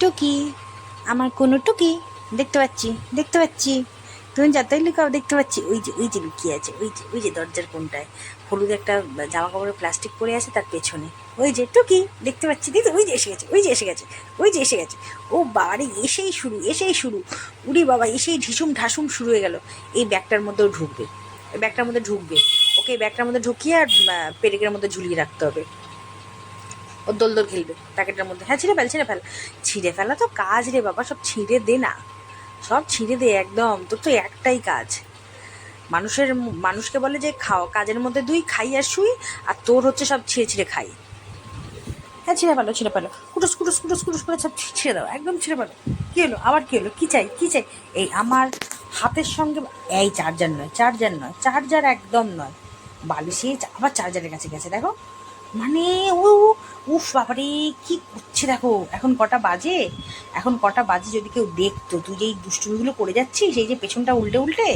টুকি, আমার কোনো টুকি, দেখতে পাচ্ছি দেখতে পাচ্ছি, তুমি যতই লুকাও দেখতে পাচ্ছি। ওই যে লুকিয়ে আছে, ওই যে দরজার কোনটায় হলুদ একটা জামা কাপড়ের প্লাস্টিক পরে আছে, তার পেছনে ওই যে টুকি দেখতে পাচ্ছি। দেখতে ওই যে এসে গেছে, ওই যে এসে গেছে, ওই যে এসে গেছে। ও বাবারে, এসেই শুরু উড়ি বাবা, এসেই ঢিসুম ঢাসুম শুরু হয়ে গেল। এই ব্যাগটার মধ্যেও ঢুকবে, এই ব্যাগটার মধ্যে ঢুকবে। ওকে এই ব্যাগটার মধ্যে ঢুকিয়ে আর পেরেকের মধ্যে ঝুলিয়ে রাখতে হবে। ও দোল খেলবে প্যাকেটের মধ্যে। হ্যাঁ, ছিঁড়ে ফেলা তো কাজ রে বাবা, সব ছিঁড়ে দে না, সব ছিঁড়ে দে একদম। তোর তো একটাই কাজ, মানুষকে বলে যে খাও, কাজের মধ্যে দুই, খাই আর শুই, আর তোর হচ্ছে সব ছিঁড়ে খাই। হ্যাঁ, ছিঁড়ে ফেলো, কুটুস করে সব ছিঁড়ে দাও, একদম ছিঁড়ে ফেলো। কী হলো আবার, কী হলো, কী চাই? এই আমার হাতের সঙ্গে এই চার্জার একদম নয়, বালিশে আবার চার্জারের কাছে গেছে দেখো। মানে ও, উফ বাবারে, কি করছে দেখো। এখন কটা বাজে যদি কেউ দেখতো, তুই যে এই দুষ্টুমিগুলো করে যাচ্ছিস, এই যে পেছনটা উল্টে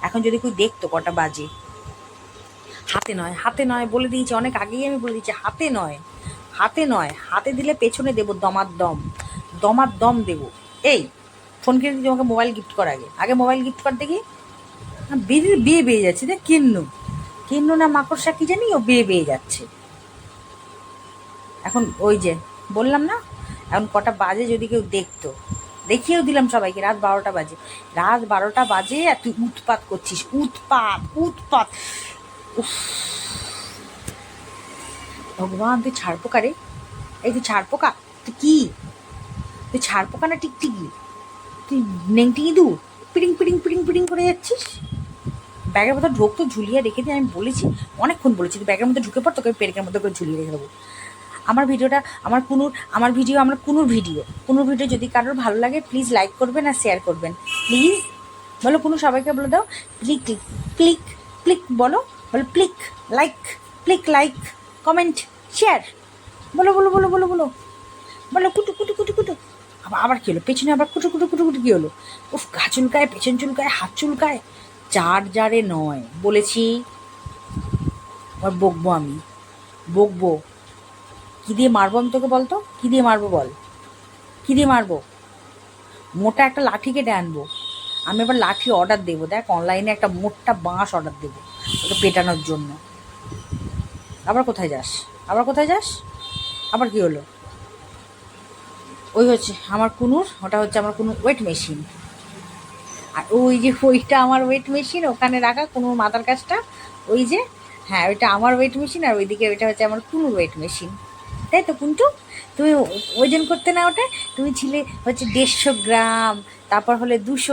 এখন যদি কেউ দেখতো কটা বাজে। হাতে নয় বলে দিয়েছি, অনেক আগেই আমি বলে দিয়েছি, হাতে দিলে পেছনে দেবো, দমার দম দেবো। এই ফোন কিনে দিচ্ছি, আমাকে মোবাইল গিফট কর, আগে মোবাইল গিফট কর দেখি। বিয়ে বেয়ে যাচ্ছে দেখ, কিন্নু না মাকড়সা কি জানি, ও বিয়ে যাচ্ছে এখন। ওই যে বললাম না, এখন কটা বাজে যদি কেউ দেখতো, দেখিয়েও দিলাম সবাইকে, রাত 12টা বাজে আর তুই উৎপাত করছিস, উৎপাত। উফ ভগবান, তুই ছাড় পোকা রে, এই তুই ছাড় পোকা, তুই ছাড় পোকা না টিকটিকি, তুই নেংটি ইঁদুর, পিড়িং করে যাচ্ছিস। ব্যাগের মধ্যে ঢোক, ঝুলিয়ে রেখে দিয়ে, আমি বলেছি অনেকক্ষণ বলেছি, তুই ব্যাগের মধ্যে ঢুকে পড়, তোকে পেরেকের মধ্যে করে ঝুলিয়ে রেখে দেবো। আমার কুনুর ভিডিও যদি কারোর ভালো লাগে প্লিজ লাইক করবেন আর শেয়ার করবেন প্লিজ। বলো কুনু, সবাইকে বলে দাও, ক্লিক বলো প্লিক লাইক কমেন্ট শেয়ার, বলো কুটু। আবার কি হলো, পেছনে আবার কুটু কি হলো? উফ, গা চুলকায়, পেছন চুলকায়, হাত চুলকায়। চার্জারে নয় বলেছি। আর বকবো কী দিয়ে মারবো আমি তোকে, বলতো কী দিয়ে মারবো বল, কী দিয়ে মারবো? মোটা একটা লাঠি কেটে আনবো আমি, আবার লাঠি অর্ডার দেবো, দেখ অনলাইনে একটা মোটা বাঁশ অর্ডার দেবো ওকে পেটানোর জন্য। আবার কোথায় যাস আবার কি হলো? ওই হচ্ছে আমার কুনুর, ওটা হচ্ছে আমার কুনুর ওয়েট মেশিন, আর ওই যে ওইটা আমার ওয়েট মেশিন, ওখানে রাখা কুনুর মাথার কাছটা, ওই যে, হ্যাঁ ওইটা আমার ওয়েট মেশিন, আর ওইদিকে ওইটা হচ্ছে আমার কুনুর ওয়েট মেশিন। তাই তো কুন্টু, তুমি ওজন করতে না ওটা, তুমি ছিলে হচ্ছে 150 গ্রাম, তারপর হলে 200